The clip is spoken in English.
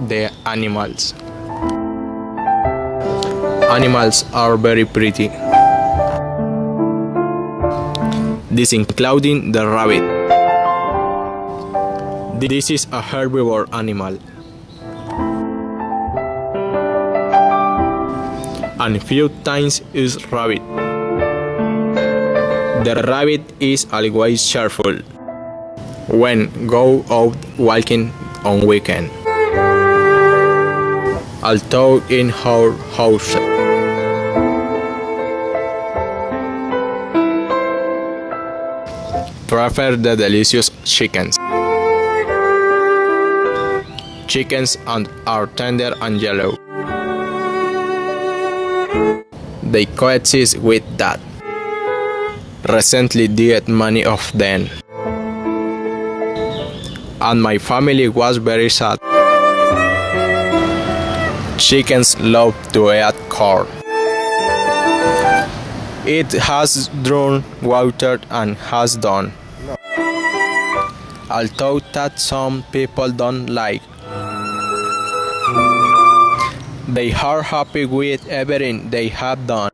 the animals. Animals are very pretty. This including the rabbit. This is a herbivore animal. And few times is rabbit. The rabbit is always cheerful when go out walking on weekend. Although in our house, prefer the delicious chickens. Chickens are tender and yellow. They coexist with that. Recently died many of them, and my family was very sad. Chickens love to eat corn. It has drawn water and has done. Although that some people don't like. They are happy with everything they have done.